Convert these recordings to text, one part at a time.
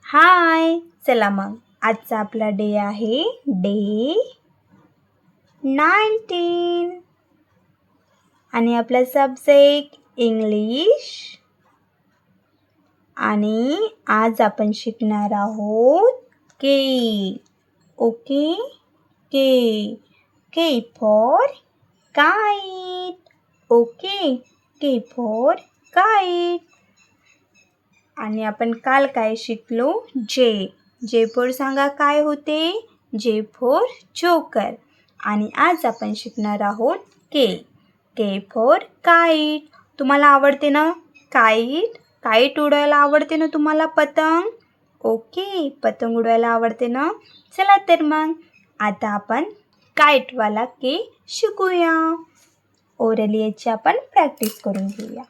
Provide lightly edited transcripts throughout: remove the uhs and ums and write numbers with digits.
हाय, चला मग आजचा आपला डे आहे डे 19 आणि आपला सब्जेक्ट इंग्लिश आणि आज आपण शिकणार आहोत K. Okay, K for kite. Okay, K for kite. आणि आपण काल काय शिकलो? जे फॉर सांगा काय होते? J for joker. आणि आज आपण शिकणार आहोत के फॉर काइट. तुम्हाला आवडते ना काइट उडवायला आवडते ना तुम्हाला? पतंग. ओके, पतंग उडवायला आवडते ना? चला तर मग आता आपण काइटवाला के शिकूया. ओरली याची आपण प्रॅक्टिस करून घेऊया.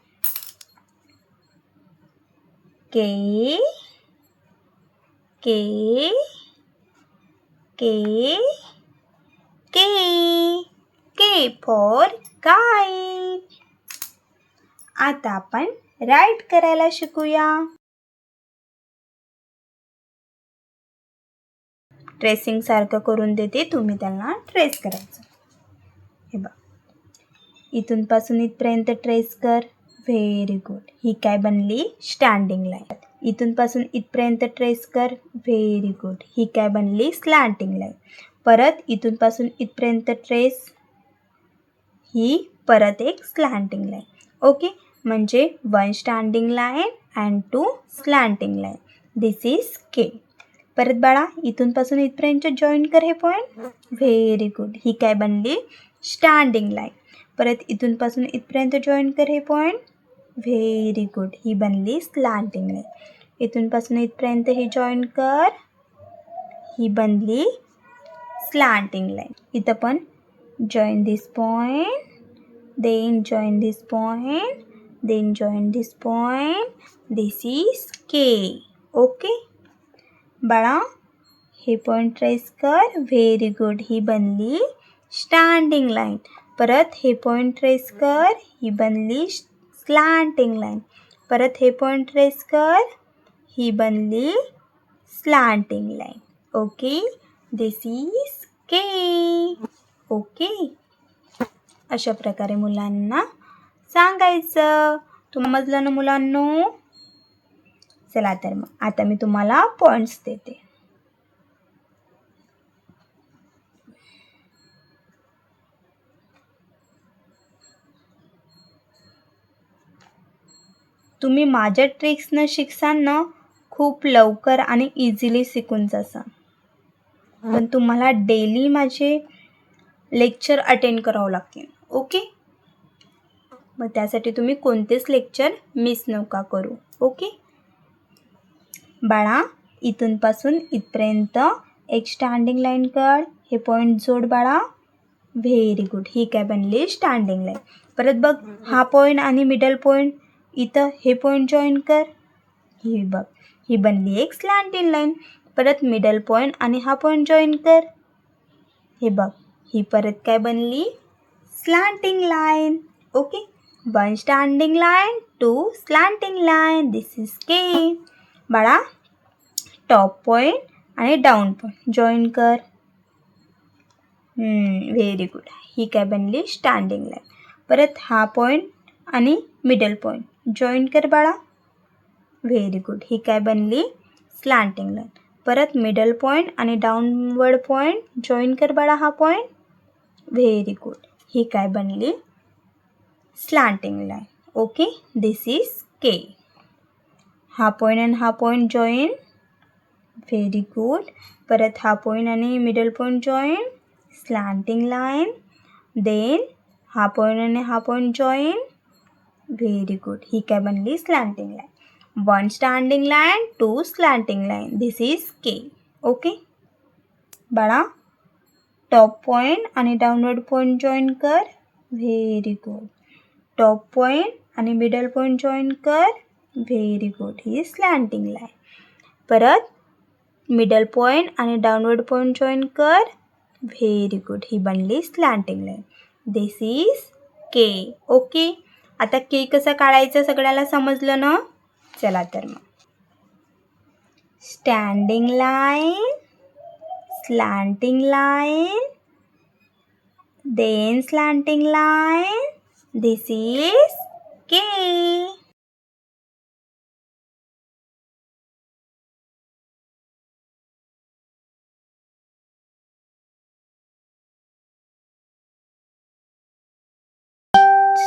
के फॉर काइट. आता आपण राईट करायला शिकूया. ट्रेसिंग सारखं करून देते, तुम्ही त्यांना ट्रेस करायचं. हे बघ, इथून पासून इथपर्यंत ट्रेस कर. Very good. ही काय बनली? Standing line. इथून पासून इथपर्यंत ट्रेस कर. Very good. ही काय बनली? Slanting line. परत इथून पासून इथपर्यंत ट्रेस. ही परत एक स्लॅन्टिंग लाईन. ओके, म्हणजे 1 standing line and 2 slanting line. This is K. परत बाळा, इथून पासून इथपर्यंत जॉईन कर हे पॉईंट. Very good. ही काय बनली? Standing line. परत इथून पासून इथपर्यंत जॉईन कर हे पॉईंट. Very good. ही बनली स्लॅन्टिंग लाईन. इथून पासून इथपर्यंत हे जॉईन कर. ही बनली स्लॅन्टिंग लाईन. इथं पण join this point, then join this point, then join this point. This is K. Okay बाळा, हे पॉईंट ट्रेस कर. Very good. ही बनली स्टँडिंग लाईन. परत हे पॉईंट ट्रेस कर. ही बनली स्लॅन्टिंग लाईन. परत हे पॉईंट ट्रेस कर. ही बनली slanting line. Okay, this is K. Okay, अशा प्रकारे मुलांना सांगायचं. समजलं ना मुलांनो? चला तर मग आता मी तुम्हाला पॉईंट्स देते. तुम्ही माझ्या ट्रिक्सनं शिकसान ना, खूप लवकर आणि इझिली शिकून जासान. पण तुम्हाला डेली माझे लेक्चर अटेंड करावं लागतील. ओके, मग त्यासाठी तुम्ही कोणतेच लेक्चर मिस नका करू. ओके बाळा, इथून पासून इथपर्यंत एक स्टँडिंग लाईन काढ. हे पॉईंट जोड बाळा. Very good. ही काय बनली? Standing line. परत बघ, हा पॉईंट आणि मिडल पॉईंट, इथं हे पॉईंट जॉईन कर. ही बघ, ही बनली एक स्लॅन्टिंग लाईन. परत मिडल पॉईंट आणि हा पॉईंट जॉईन कर. हे बघ, ही परत काय बनली? Slanting line. Okay, 1 standing line, 2 slanting line. This is K. बाळा, टॉप पॉईंट आणि डाऊन पॉईंट जॉईन कर. Very good. ही काय बनली? Standing line. परत हा पॉईंट आणि मिडल पॉईंट जॉईन कर बाळा. Very good. ही काय बनली? Slanting line. परत मिडल पॉईंट आणि डाऊनवर्ड पॉईंट जॉईन कर बाळा. हा पॉईंट. Very good. ही काय बनली? Slanting line. Okay, this is K. हा पॉईंट आणि हा पॉईंट जॉईन. Very good. परत हा पॉईंट आणि middle point join. Slanting line. Then हा पॉईंट आणि हा पॉईंट जॉईन. Very good. ही काय बनली? Slanting line. 1 standing line, 2 slanting line. This is K. Okay बाळा, टॉप पॉईंट आणि डाऊनवर्ड पॉईंट जॉईन कर. Very good. टॉप पॉईंट आणि मिडल पॉईंट जॉईन कर. Very good. ही स्लॅन्टिंग लाईन. परत मिडल पॉईंट आणि डाऊनवर्ड पॉईंट जॉईन कर. Very good. ही बनली slanting line. This is K. Okay, आता के कसं काढायचं सगळ्याला समजलं ना? चला तर मग standing line, slanting line, then slanting line. This is K.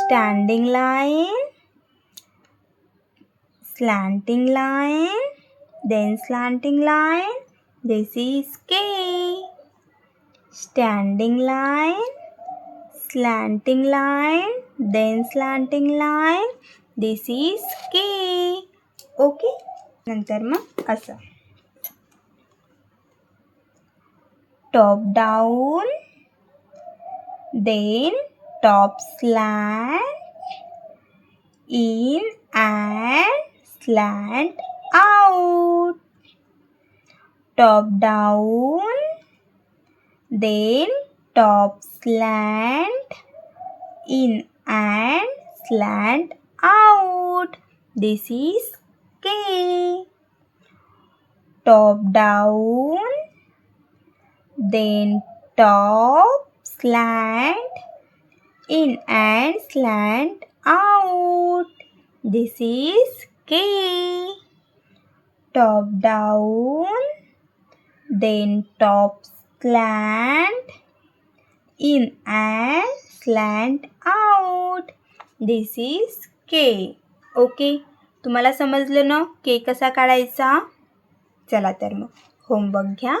Standing line, slanting line, then slanting line. This is K. Standing line, slanting line, then slanting line. This is K. Okay. नंतर मग असं top down, then top slant, in and slant out. Top down, then top slant, in and slant out. This is K. Top down, then top slant, in and slant out. This is K. Top down, then top slant, in and slant out. This is K. Okay. तुम्हाला समजलं ना के कसा काढायचा? चला तर मग homework घ्या.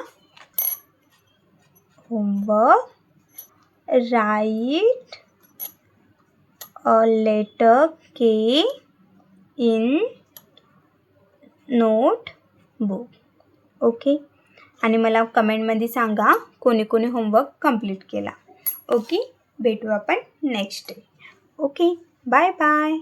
Homework, write a letter K in notebook. Okay. आणि मला कमेंटमध्ये सांगा कोणी कोणी होमवर्क कंप्लीट केला. ओके. भेटू आपण next day. Okay. Bye bye.